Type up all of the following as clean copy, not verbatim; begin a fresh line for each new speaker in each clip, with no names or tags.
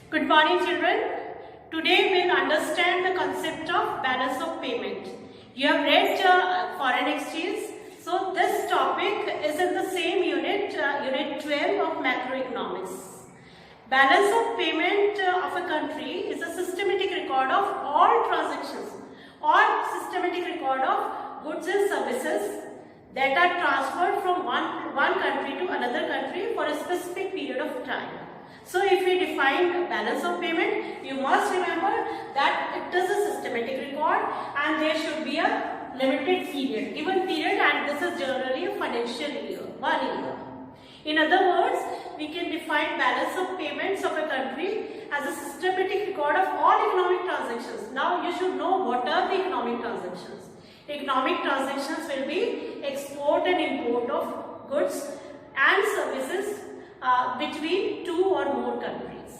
Good morning, children. Today we'll understand the concept of balance of payment. You have read foreign exchange. So this topic is in the same unit, unit 12 of macroeconomics. Balance of payment of a country is a systematic record of all transactions or systematic record of goods and services that are transferred from one country to another country for a specific period of time. So if we define balance of payment, you must remember that it is a systematic record and there should be a limited period, given period, and this is generally a financial year, 1 year. In other words, we can define balance of payments of a country as a systematic record of all economic transactions. Now you should know what are the economic transactions. Economic transactions will be export and import of goods and services between two or more countries.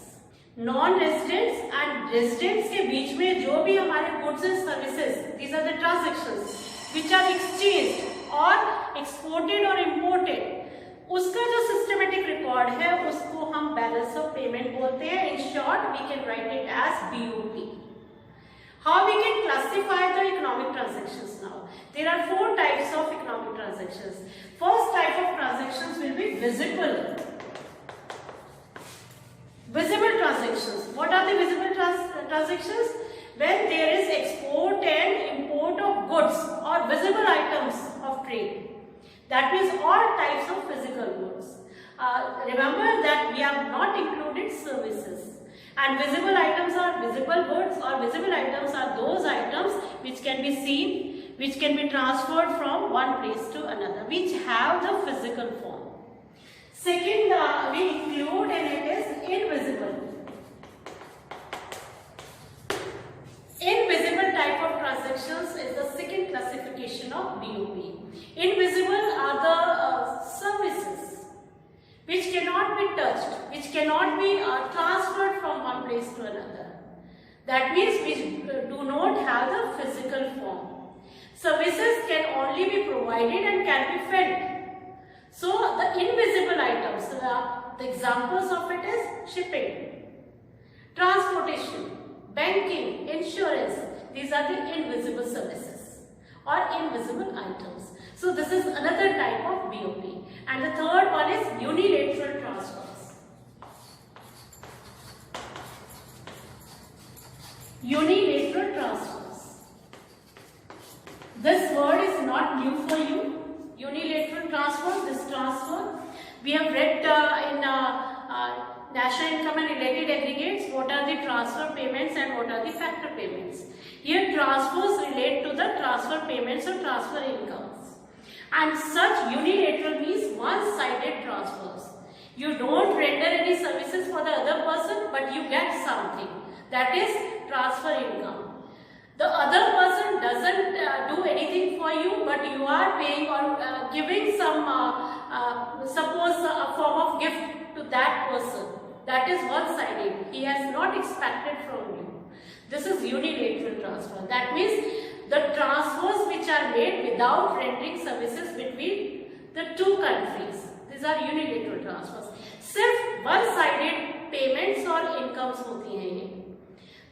Non-residents and residents के बीच में जो भी हमारे goods and services, these are the transactions which are exchanged or exported or imported, उसका जो systematic record है उसको हम balance of payment बोलते हैं. In short, we can write it as BOP. How we can classify the economic transactions now? There are 4 types of economic transactions. First type of transactions will be visible. Visible transactions. What are the visible transactions? When there is export and import of goods or visible items of trade. That means all types of physical goods. Remember that we have not included services. And visible items are visible goods, or visible items are those items which can be seen, which can be transferred from one place to another, which have the physical form. Second, we include and it is invisible. Invisible type of transactions is the second classification of BOP. Invisible are the services which cannot be touched, which cannot be transferred from one place to another. That means we do not have the physical form. Services can only be provided and can be felt. So the invisible items, the examples of it is shipping, transportation, banking, insurance. These are the invisible services or invisible items. So this is another type of BOP. And the third one is unilateral transfers. Unilateral transfers. This word is not new for you. Unilateral transfer, this transfer. We have read in National Income and Related Aggregates what are the transfer payments and what are the factor payments. Here transfers relate to the transfer payments or transfer incomes. And such unilateral means one-sided transfers. You don't render any services for the other person, but you get something. That is transfer income. The other person doesn't do anything for you, but you are paying or giving some, suppose a form of gift to that person. That is one-sided. He has not expected from you. This is unilateral transfer. That means the transfers which are made without rendering services between the two countries. These are unilateral transfers. सिर्फ one-sided payments और incomes होती हैं ये,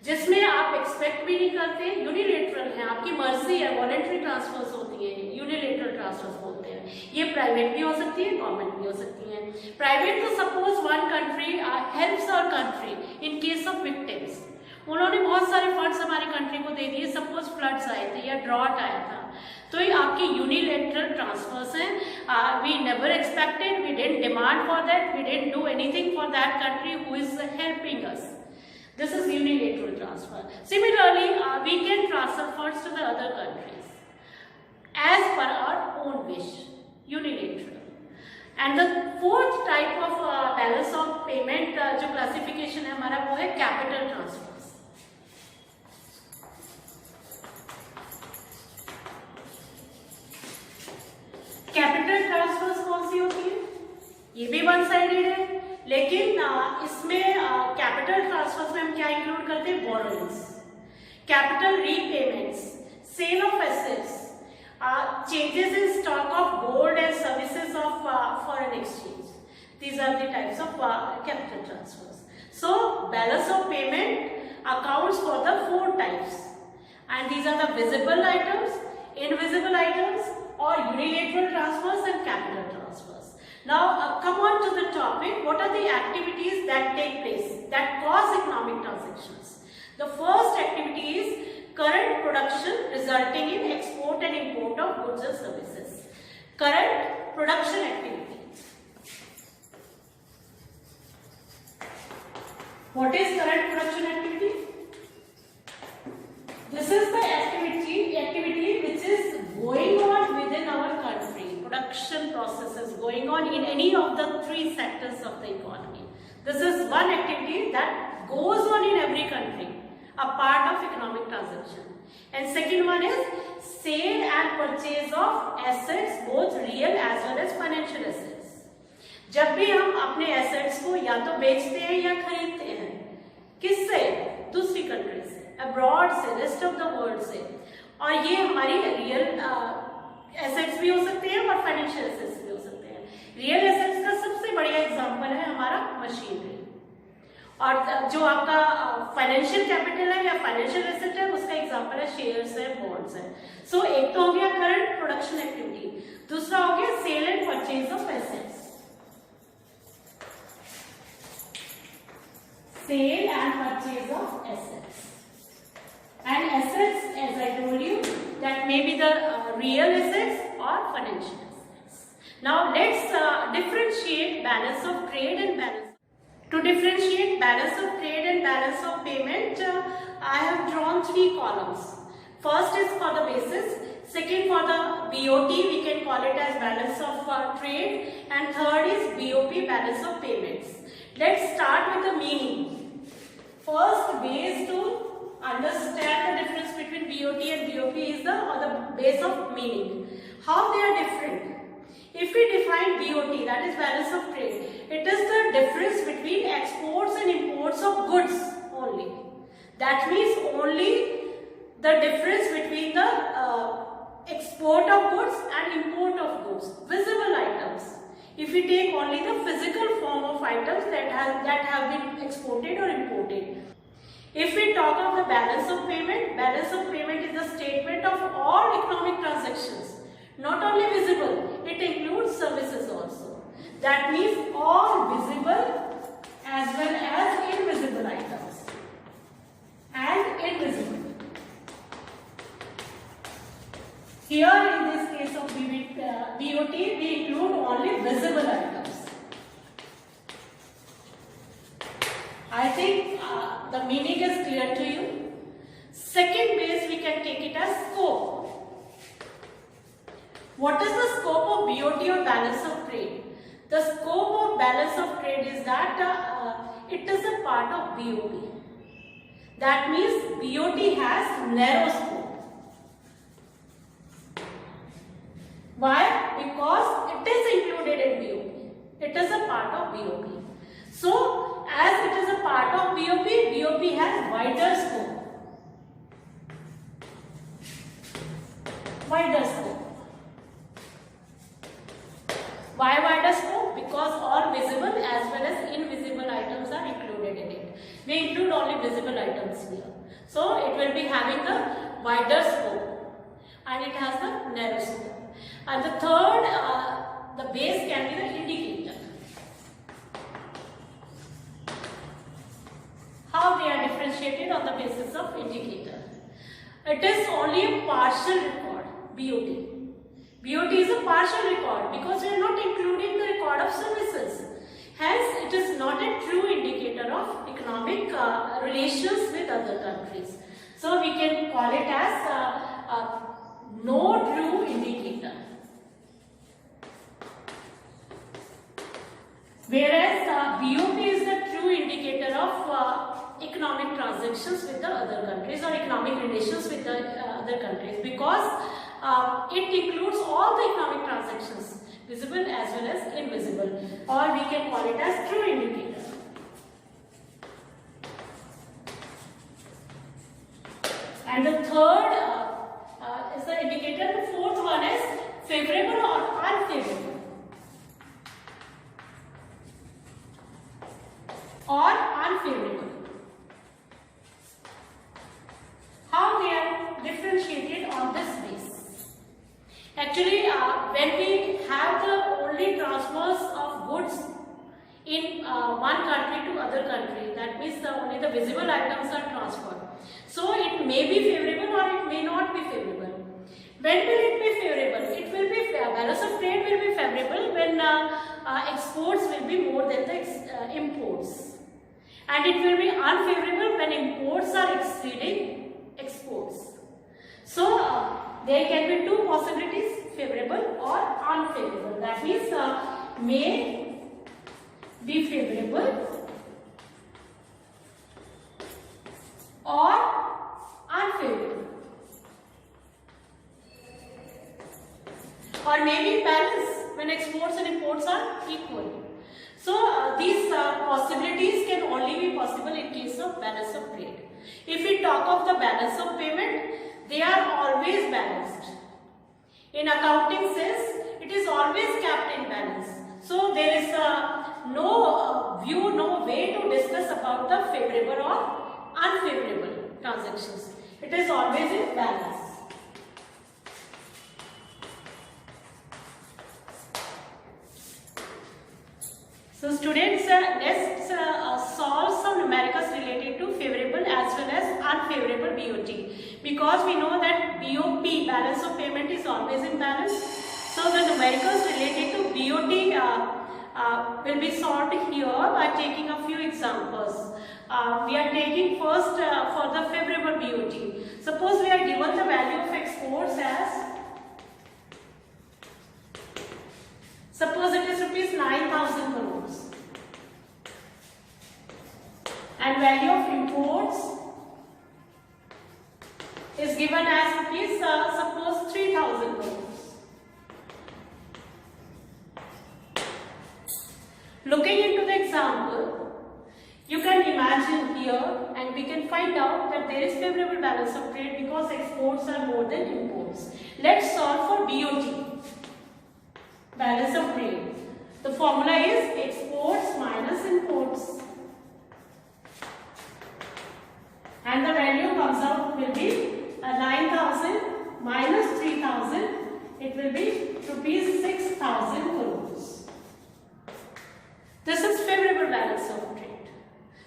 जिसमें आप expect भी नहीं करते, यूनिलेटरल है, आपकी मर्जी है, वॉलेंट्री ट्रांसफर्स होती हैं, यूनिलेटरल ट्रांसफर्स बोलते हैं. ये प्राइवेट भी हो सकती है, गवर्नमेंट भी हो सकती है. प्राइवेट तो suppose one country helps our country in case of victims. उन्होंने बहुत सारे फंड्स हमारी कंट्री को दे दिए. सपोज फ्लड्स आए थे या ड्रॉट आया था, तो ये आपकी यूनिलेटरल ट्रांसफर्स हैं. We never expected, we didn't demand for that, we didn't do anything for that country who is helping us. This is unilateral transfer. Similarly, we can transfer funds to the other countries as per our own wish, unilateral. And the fourth type of balance of payment जो classification है हमारा वो है capital transfers. Capital transfers कौन सी होती है? ये भी वन साइडेड है, लेकिन इसमें कैपिटल ट्रांसफर्स में हम क्या इंक्लूड करते हैं? Borrowings, capital repayments, sale of assets, changes in stock of gold and services of foreign exchange. These are the types of capital transfers. So balance payment accounts for the four types, and these are the visible items, invisible items, or unilateral transfers and capital transfers. Now come on to the topic, what are the activities that take place that cause economic transactions? The first activity is current production resulting in export and import of goods and services. Current production activity. What is current production activity? This is the activity which is going on within our country. Production processes going on in any of the three sectors of the economy. This is one activity that goes on in every country, a part of economic transaction. And second one is sale and purchase of assets, both real as well as financial assets. जब भी हम अपने assets को या तो बेचते हैं या खरीदते हैं, किससे? दूसरी कंट्री से, अब्रॉड से, रेस्ट ऑफ द वर्ल्ड से, और ये हमारी रियल एसेट्स भी हो सकते हैं और फाइनेंशियल एसेट्स भी हो सकते हैं। रियल एसेट्स का सबसे बढ़िया एग्जांपल है हमारा मशीनरी, और जो आपका फाइनेंशियल कैपिटल है या फाइनेंशियल एसेट है उसका एग्जांपल है शेयर्स है, बॉन्ड्स है। सो एक तो हो गया करंट प्रोडक्शन एक्टिविटी, दूसरा हो गया sale and purchase of assets. Sale and purchase of assets. And assets, as I told you, that may be the real assets or financial assets. Now let's differentiate balance of trade and balance. To differentiate balance of trade and balance of payment, I have drawn three columns. First is for the basis, second for the BOT, we can call it as balance of trade, and third is BOP, balance of payments. Let's start with the meaning. First base to understand the difference between BOT and BOP is the base of meaning. How they are different? If we define BOT, that is balance of trade, it is the difference between exports and imports of goods only. That means only the difference between the export of goods and import of goods, visible items. If we take only the physical form of items that have been exported or imported. If we talk of the balance of payment is the statement of all economic transactions, not only visible, it includes services also. That means all visible as well as invisible items and invisible. Here in this case of BOT, we include only visible items. I think the meaning is clear to you. Second base, we can take it as scope. What is the scope of BOT or balance of trade? The scope of balance of trade is that it is a part of BOP. That means BOT has narrow scope. Why? Because it is included in BOP. It is a part of BOP. So, as it is a part of BOP, BOP has wider scope. Wider scope. Why wider scope? Because all visible as well as invisible items are included in it. We include only visible items here. So, it will be having the wider scope and it has the narrow scope. And the third, the base can be the indicator. How they are differentiated on the basis of indicator. It is only a partial record, BOT. BOT is a partial record because we are not including the record of services. Hence, it is not a true indicator of economic relations with other countries. So, we can call it as no true indicator. Whereas BOP is the true indicator of economic transactions with the other countries or economic relations with the other countries, because it includes all the economic transactions, visible as well as invisible, or we can call it as true indicator. And the third is the indicator. The fourth one is favorable or unfavorable. Or unfavorable. only the visible items are transferred. So it may be favorable or it may not be favorable. When will it be favorable? It will be, balance of trade will be favorable when exports will be more than the imports. And it will be unfavorable when imports are exceeding exports. So there can be two possibilities, favorable or unfavorable. That means may be favorable or unfavorable, or maybe balance when exports and imports are equal. So these possibilities can only be possible in case of balance of trade. If we talk of the balance of payment, they are always balanced. In accounting sense, it is always kept in balance. So there is no way to discuss about the favorable or unfavorable transactions. It is always in balance. So students, let's solve some numericals related to favorable as well as unfavorable BOT, because we know that BOP, balance of payment, is always in balance. So the numericals related to BOT will be solved here by taking a few examples. We are taking first for the favorable BOT. Suppose we are given the value of exports as, suppose it is rupees 9,000 crores, and value of imports is given as rupees suppose 3,000 crores. Looking into the example, you can imagine here, and we can find out that there is favorable balance of trade because exports are more than imports. Let's solve for BOT, balance of trade. The formula is exports minus imports, and the value comes out will be 9,000 minus 3,000. It will be rupees 6,000 crores. This is favorable balance of trade.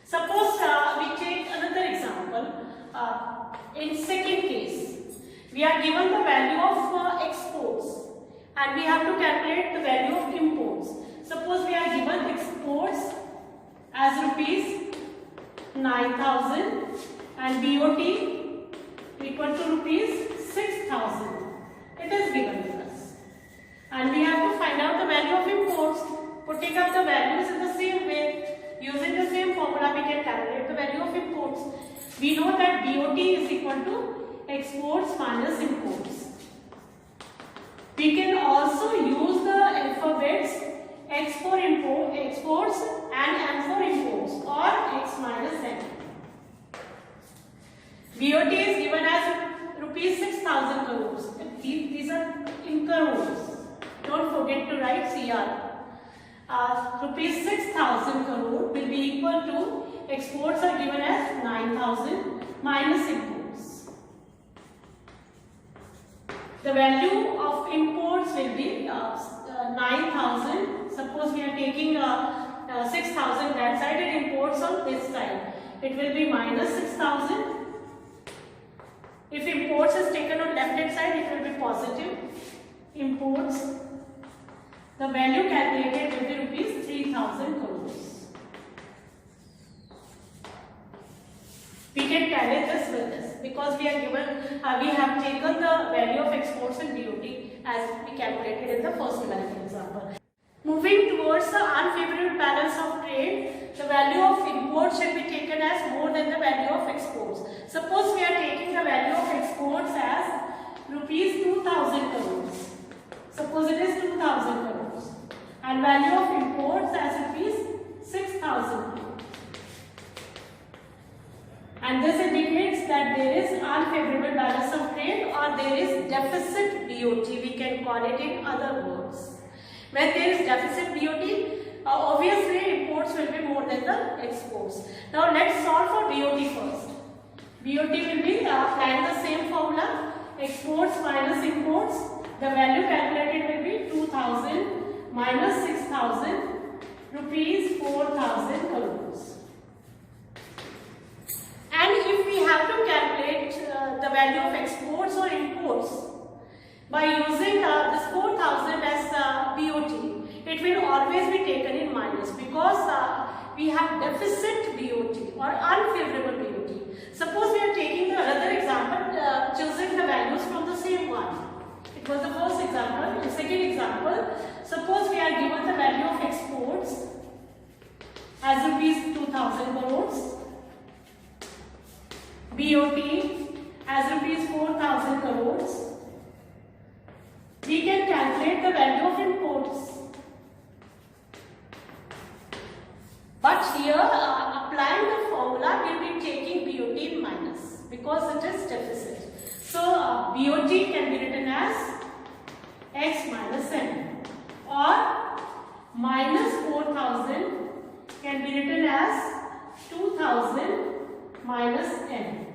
Suppose we take another example. In second case, we are given the value of exports, and we have to calculate the value of imports. Suppose we are given exports as rupees 9,000 and BOT equal to rupees 6,000. It is given to us, and we have to find out the value of imports. Putting up the values in the same way, using the same formula, we can calculate the value of imports. We know that BOT is equal to exports minus imports. We can also use the alphabets X for exports and M for imports, or X minus M. BOT is given as rupees 6,000 crores. These are in crores. Don't forget to write CR. Rupees 6,000 crore will be equal to, exports are given as 9,000 minus imports. The value of imports will be 9,000. Suppose we are taking 6,000 that side and imports on this side. It will be minus 6,000. If imports is taken on left hand side, it will be positive. Imports, the value calculated will be rupees 3,000 crores. We can tally this with this because we are given, we have taken the value of exports and BOT as we calculated in the first numerical example. Moving towards the unfavorable balance of trade, the value of imports should be taken as more than the value of exports. Suppose we are taking the value of exports as rupees 2,000 crores. Suppose it is 2,000 crores. And value of imports as rupees 6,000 crores. And this indicates that there is unfavorable balance of trade, or there is deficit BOT. We can call it in other words. When there is deficit BOT, obviously imports will be more than the exports. Now let's solve for BOT first. BOT will be applying the same formula, exports minus imports. The value calculated will be 2,000 minus 6,000, rupees 4,000 crores. By using this 4,000 as BOT, it will always be taken in minus because we have deficit BOT or unfavorable BOT. Suppose we are taking the other example, choosing the values from the same one. It was the first example. The second example, suppose we are given the value of exports as rupees 2,000 crores, BOT as rupees 4,000 crores. We can calculate the value of imports. But here, applying the formula, we will be taking BOT in minus because it is deficit. So, BOT can be written as X minus N, or minus 4,000 can be written as 2,000 minus N.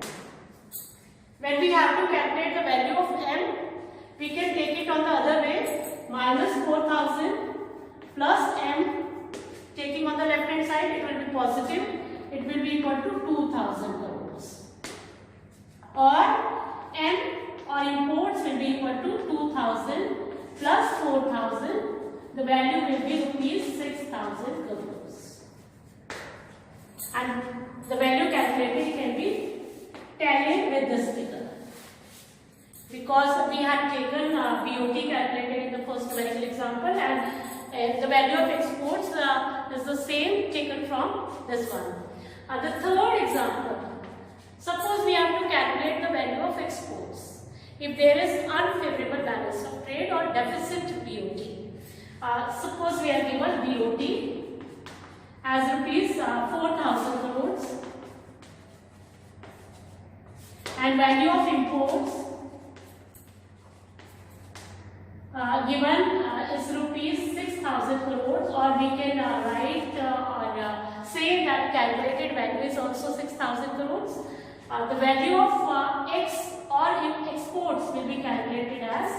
When we have to calculate the value of M, we can take it on the other way, minus 4,000 plus M, taking on the left hand side, it will be positive, it will be equal to 2,000 crores. Or M or imports will be equal to 2,000 plus 4,000, the value will be rupees 6,000 crores. And the value calculated can be tallied with this figure. Because we had taken BOT calculated in the first numerical example, and the value of exports is the same taken from this one. The third example, suppose we have to calculate the value of exports if there is unfavorable balance of trade or deficit BOT. Suppose we are given BOT as rupees 4,000 crores and value of imports given is rupees 6,000 crores, or we can write or say that calculated value is also 6,000 crores. The value of X or exports will be calculated as,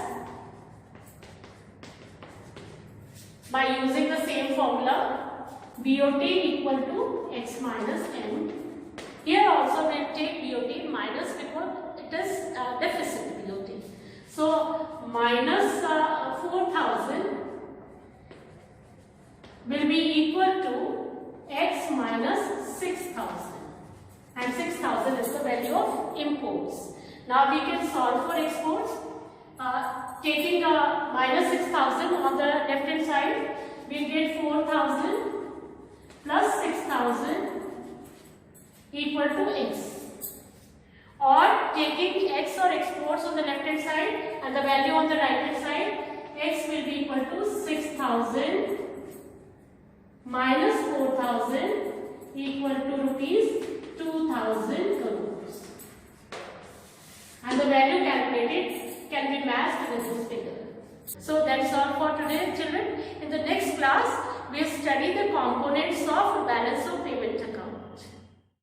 by using the same formula, BOT equal to X minus N. Here also we will take BOT minus because it is deficit BOT. So, minus 4,000 will be equal to X minus 6,000, and 6,000 is the value of imports. Now we can solve for exports. Taking minus 6,000 on the left hand side, we get 4,000 plus 6,000 equal to X. Or taking X or exports on the left hand side and the value on the right hand side, X will be equal to 6,000 minus 4,000 equal to rupees 2,000 crores. And the value calculated can be matched with this figure. So that's all for today, children. In the next class, we will study the components of balance of payment account.